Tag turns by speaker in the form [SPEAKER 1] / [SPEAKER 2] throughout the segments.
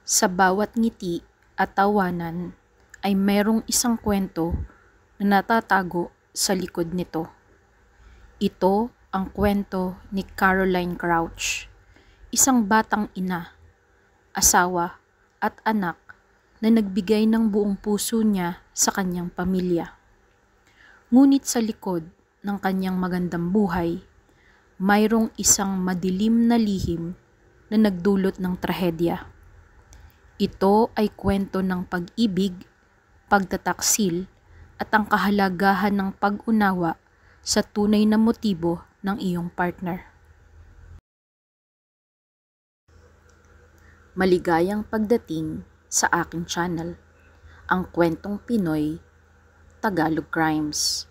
[SPEAKER 1] Sa bawat ngiti at tawanan ay merong isang kwento na natatago sa likod nito. Ito ang kwento ni Caroline Crouch, isang batang ina, asawa at anak na nagbigay ng buong puso niya sa kanyang pamilya. Ngunit sa likod ng kanyang magandang buhay, mayroong isang madilim na lihim na nagdulot ng trahedya. Ito ay kwento ng pag-ibig, pagtataksil, at ang kahalagahan ng pag-unawa sa tunay na motibo ng iyong partner. Maligayang pagdating sa aking channel, ang kwentong Pinoy, Tagalog Crimes.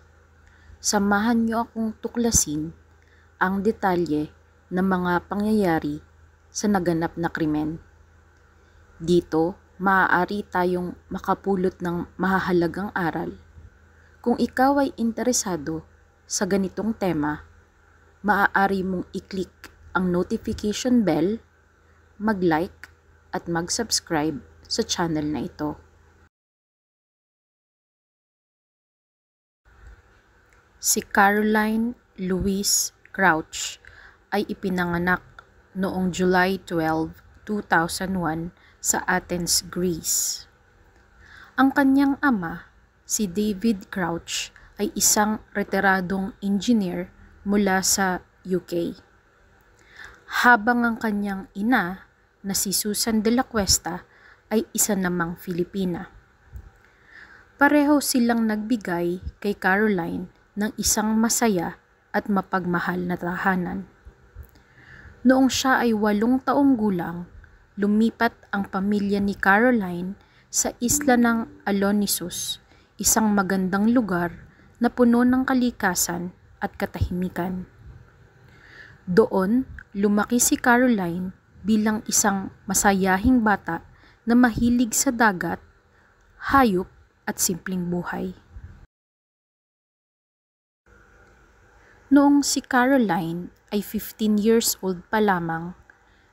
[SPEAKER 1] Samahan niyo akong tuklasin ang detalye ng mga pangyayari sa naganap na krimen. Dito, maaari tayong makapulot ng mahahalagang aral. Kung ikaw ay interesado sa ganitong tema, maaari mong i-click ang notification bell, mag-like at mag-subscribe sa channel na ito. Si Caroline Louise Crouch ay ipinanganak noong July 12, 2001 sa Athens, Greece. Ang kanyang ama, si David Crouch, ay isang retiradong engineer mula sa UK. Habang ang kanyang ina, na si Susan de la Cuesta, ay isa namang Filipina. Pareho silang nagbigay kay Caroline ng isang masaya at mapagmahal na tahanan. Noong siya ay 8 taong gulang, lumipat ang pamilya ni Caroline sa isla ng Alonissus, isang magandang lugar na puno ng kalikasan at katahimikan. Doon, lumaki si Caroline bilang isang masayahing bata na mahilig sa dagat, hayop at simpleng buhay. Noong si Caroline ay 15 years old pa lamang,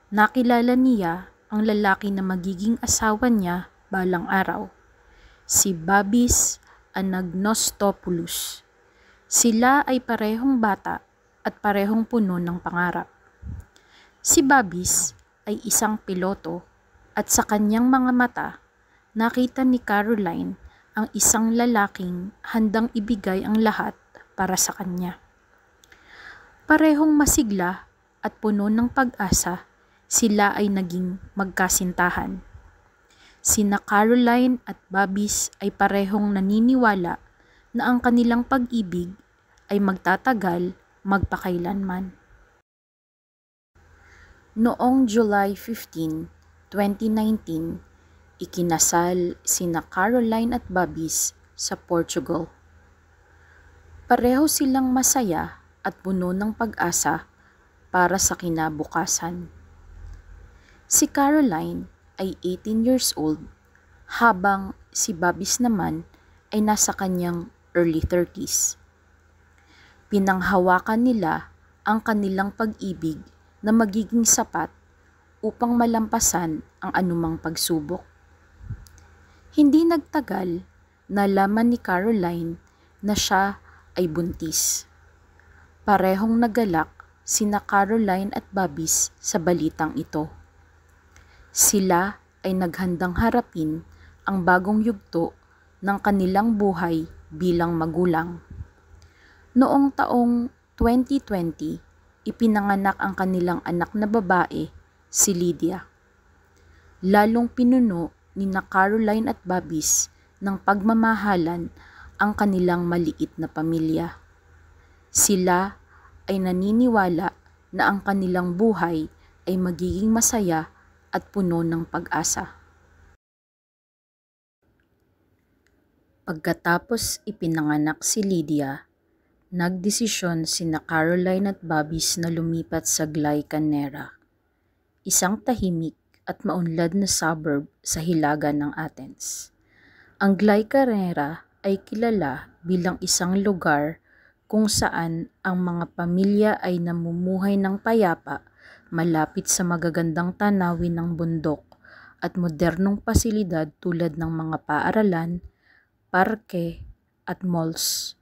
[SPEAKER 1] nakilala niya ang lalaki na magiging asawa niya balang araw, si Babis Anagnostopoulos. Sila ay parehong bata at parehong puno ng pangarap. Si Babis ay isang piloto at sa kanyang mga mata, nakita ni Caroline ang isang lalaking handang ibigay ang lahat para sa kanya. Parehong masigla at puno ng pag-asa, sila ay naging magkasintahan. Sina Caroline at Babis ay parehong naniniwala na ang kanilang pag-ibig ay magtatagal magpakailanman. Noong July 15, 2019, ikinasal sina Caroline at Babis sa Portugal. Pareho silang masaya at puno ng pag-asa para sa kinabukasan. Si Caroline ay 18 years old, habang si Babis naman ay nasa kanyang early 30s. Pinanghawakan nila ang kanilang pag-ibig na magiging sapat upang malampasan ang anumang pagsubok. Hindi nagtagal, nalaman ni Caroline na siya ay buntis. Parehong nagalak sina Caroline at Babis sa balitang ito. Sila ay naghandang harapin ang bagong yugto ng kanilang buhay bilang magulang. Noong taong 2020, ipinanganak ang kanilang anak na babae, si Lydia. Lalong pinuno ni Caroline at Babis ng pagmamahalan ang kanilang maliit na pamilya. Sila ay naniniwala na ang kanilang buhay ay magiging masaya at puno ng pag-asa. Pagkatapos ipinanganak si Lydia, nagdesisyon sina Caroline at Babis na lumipat sa Glycanera, isang tahimik at maunlad na suburb sa hilaga ng Athens. Ang Glycanera ay kilala bilang isang lugar kung saan ang mga pamilya ay namumuhay ng payapa malapit sa magagandang tanawin ng bundok at modernong pasilidad tulad ng mga paaralan, parke at malls.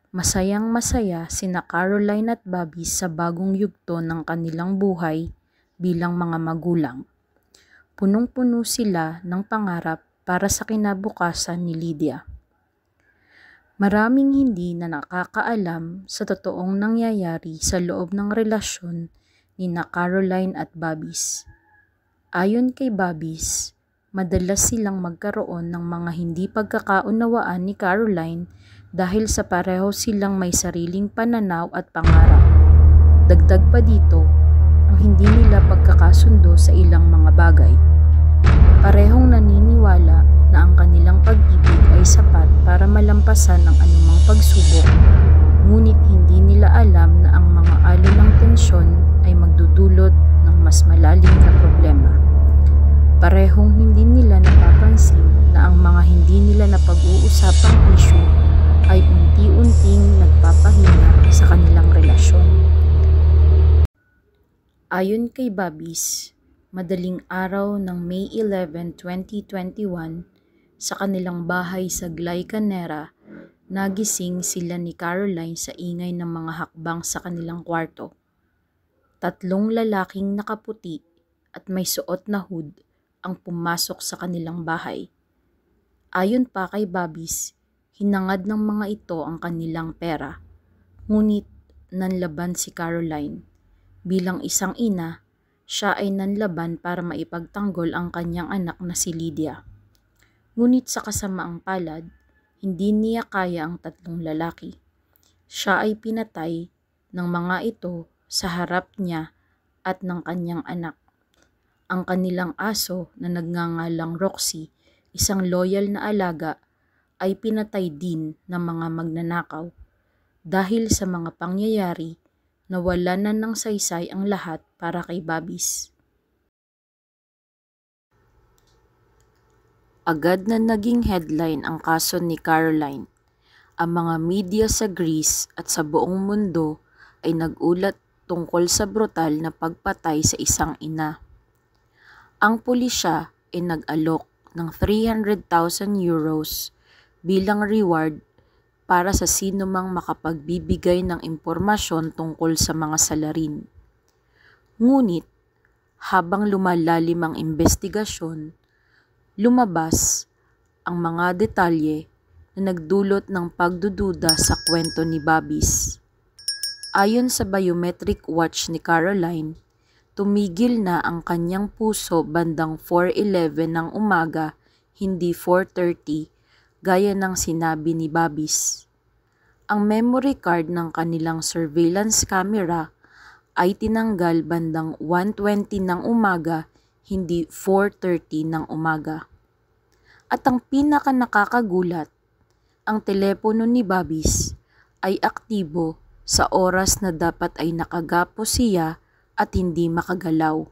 [SPEAKER 1] Masayang-masaya sina Caroline at Bobby sa bagong yugto ng kanilang buhay bilang mga magulang. Punong-puno sila ng pangarap para sa kinabukasan ni Lydia. Maraming hindi na nakakaalam sa totoong nangyayari sa loob ng relasyon ni na Caroline at Babis. Ayon kay Babis, madalas silang magkaroon ng mga hindi pagkakaunawaan ni Caroline dahil sa pareho silang may sariling pananaw at pangarap. Dagdag pa dito, ang hindi nila pagkakasundo sa ilang mga bagay. Parehong naniniwala na ang kanilang pag-ibig ay sapat para malampasan ang anumang pagsubok, ngunit hindi nila alam na ang mga alon ng tensyon ay magdudulot ng mas malalim na problema. Parehong hindi nila napapansin na ang mga hindi nila napag-uusapang issue ay unti-unting nagpapahina sa kanilang relasyon. Ayon kay Babis, madaling araw ng May 11, 2021, sa kanilang bahay sa Glycanera, nagising sila ni Caroline sa ingay ng mga hakbang sa kanilang kwarto. 3 lalaking nakaputi at may suot na hood ang pumasok sa kanilang bahay. Ayon pa kay Babis, hinangad ng mga ito ang kanilang pera, ngunit nanlaban si Caroline. Bilang isang ina, siya ay nanlaban para maipagtanggol ang kanyang anak na si Lydia. Ngunit sa kasamaang palad, hindi niya kaya ang 3 lalaki. Siya ay pinatay ng mga ito sa harap niya at ng kanyang anak. Ang kanilang aso na nagngangalang Roxy, isang loyal na alaga, ay pinatay din ng mga magnanakaw. Dahil sa mga pangyayari, nawalan na ng saysay ang lahat para kay Babis. Agad na naging headline ang kaso ni Caroline. Ang mga media sa Greece at sa buong mundo ay nagulat tungkol sa brutal na pagpatay sa isang ina. Ang pulisya ay nag-alok ng 300,000 euros bilang reward para sa sinumang makapagbibigay ng impormasyon tungkol sa mga salarin. Ngunit, habang lumalalim ang investigasyon, lumabas ang mga detalye na nagdulot ng pagdududa sa kwento ni Babis. Ayon sa biometric watch ni Caroline, tumigil na ang kanyang puso bandang 4:11 ng umaga, hindi 4:30, gaya ng sinabi ni Babis. Ang memory card ng kanilang surveillance camera ay tinanggal bandang 1:20 ng umaga, hindi 4:30 ng umaga. At ang pinaka nakakagulat, ang telepono ni Babis ay aktibo sa oras na dapat ay nakagapos siya at hindi makagalaw.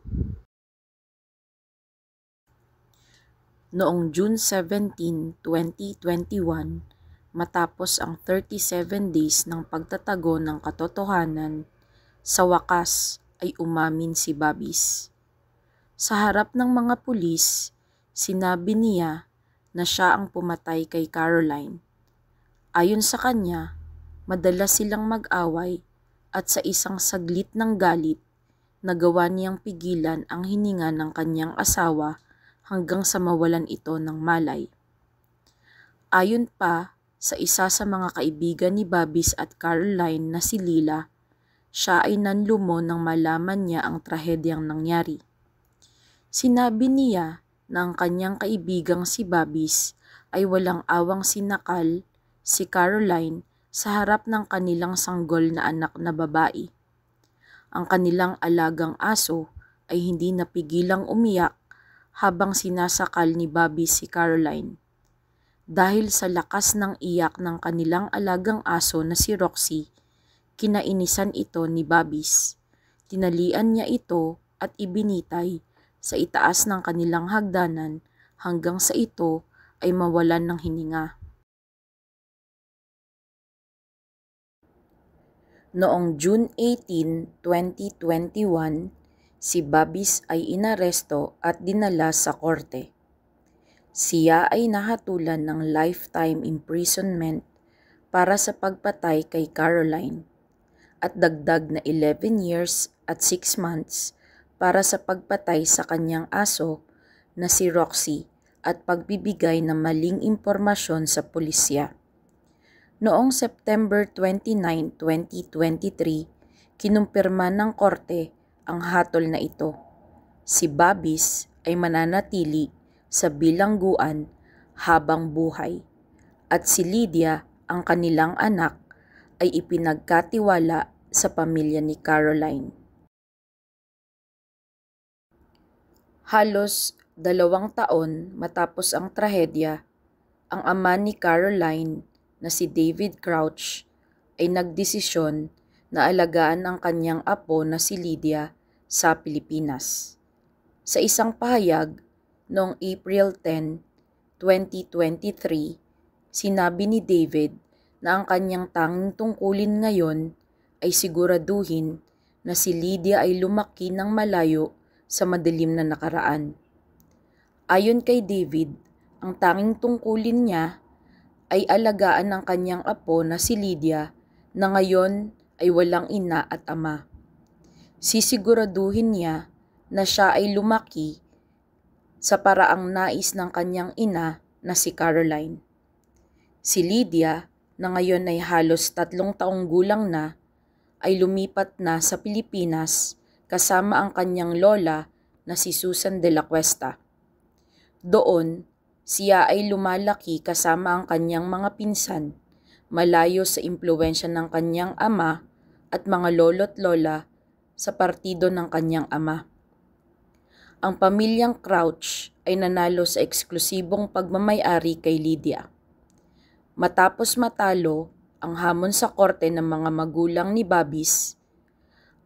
[SPEAKER 1] Noong June 17, 2021, matapos ang 37 days ng pagtatago ng katotohanan, sa wakas ay umamin si Babis. Sa harap ng mga pulis, sinabi niya na siya ang pumatay kay Caroline. Ayon sa kanya, madalas silang mag-away at sa isang saglit ng galit, nagawa niyang pigilan ang hininga ng kanyang asawa hanggang sa mawalan ito ng malay. Ayon pa sa isa sa mga kaibigan ni Babis at Caroline na si Lila, siya ay nanlumo nang malaman niya ang trahedyang nangyari. Sinabi niya na ang kanyang kaibigang si Babis ay walang awang sinakal si Caroline sa harap ng kanilang sanggol na anak na babae. Ang kanilang alagang aso ay hindi napigilang umiyak habang sinasakal ni Babis si Caroline. Dahil sa lakas ng iyak ng kanilang alagang aso na si Roxy, kinainisan ito ni Babis. Tinalian niya ito at ibinitay sa itaas ng kanilang hagdanan hanggang sa ito ay mawalan ng hininga. Noong June 18, 2021, si Babis ay inaresto at dinala sa korte. Siya ay nahatulan ng lifetime imprisonment para sa pagpatay kay Caroline at dagdag na 11 years at 6 months para sa pagpatay sa kanyang aso na si Roxy at pagbibigay ng maling impormasyon sa pulisya. Noong September 29, 2023, kinumpirma ng korte ang hatol na ito. Si Babis ay mananatili sa bilangguan habang buhay at si Lydia, ang kanilang anak, ay ipinagkatiwala sa pamilya ni Caroline. Halos 2 taon matapos ang trahedya, ang ama ni Caroline na si David Crouch ay nagdesisyon na alagaan ang kanyang apo na si Lydia sa Pilipinas. Sa isang pahayag noong April 10, 2023, sinabi ni David na ang kanyang tanging tungkulin ngayon ay siguraduhin na si Lydia ay lumaki ng malayo sa madilim na nakaraan. Ayon kay David, ang tanging tungkulin niya ay alagaan ang kanyang apo na si Lydia na ngayon ay walang ina at ama. Sisiguraduhin niya na siya ay lumaki sa paraang nais ng kanyang ina na si Caroline. Si Lydia, na ngayon ay halos 3 taong gulang na, ay lumipat na sa Pilipinas kasama ang kanyang lola na si Susan de la Cuesta. Doon, siya ay lumalaki kasama ang kanyang mga pinsan, malayo sa impluwensya ng kanyang ama at mga lolo't lola sa partido ng kanyang ama. Ang pamilyang Crouch ay nanalo sa eksklusibong pagmamay-ari kay Lydia. Matapos matalo ang hamon sa korte ng mga magulang ni Babis,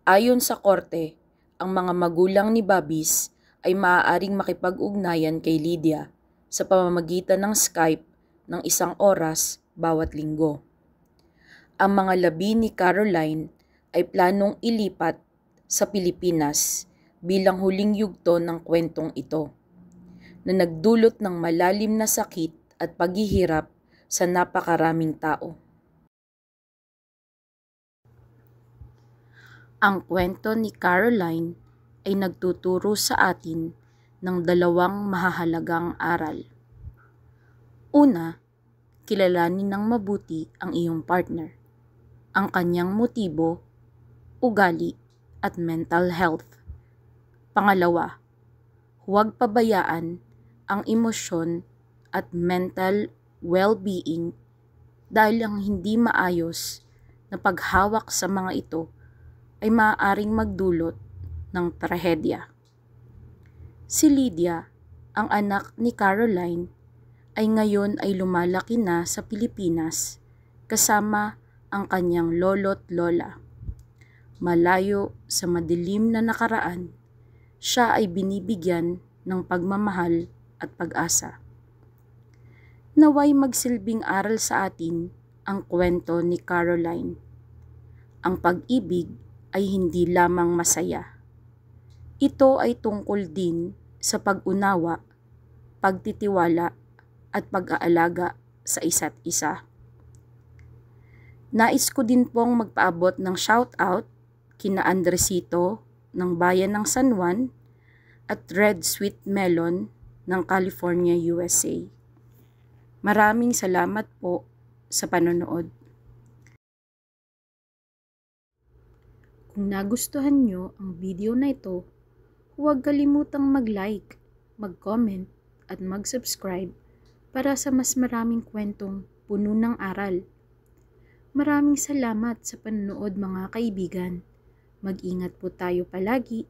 [SPEAKER 1] ayon sa korte, ang mga magulang ni Babis ay maaaring makipag-ugnayan kay Lydia sa pamamagitan ng Skype ng 1 oras bawat linggo. Ang mga labi ni Caroline ay planong ilipat sa Pilipinas bilang huling yugto ng kwentong ito, na nagdulot ng malalim na sakit at paghihirap sa napakaraming tao. Ang kwento ni Caroline ay nagtuturo sa atin ng 2 mahahalagang aral. Una, kilalanin ng mabuti ang iyong partner, ang kanyang motibo, ugali at mental health. Pangalawa, huwag pabayaan ang emosyon at mental well-being dahil ang hindi maayos na paghawak sa mga ito ay maaaring magdulot ng trahedya. Si Lydia, ang anak ni Caroline, ay ngayon ay lumalaki na sa Pilipinas kasama ang kanyang lolo't lola. Malayo sa madilim na nakaraan, siya ay binibigyan ng pagmamahal at pag-asa. Naway magsilbing aral sa atin ang kwento ni Caroline. Ang pag-ibig ay hindi lamang masaya. Ito ay tungkol din sa pag-unawa, pagtitiwala at pag-aalaga sa isa't isa. Nais ko din pong magpaabot ng shoutout kina Andresito ng Bayan ng San Juan at Red Sweet Melon ng California, USA. Maraming salamat po sa panonood. Kung nagustuhan nyo ang video na ito, huwag kalimutang mag-like, mag-comment at mag-subscribe para sa mas maraming kwentong puno ng aral. Maraming salamat sa panonood mga kaibigan. Mag-ingat po tayo palagi.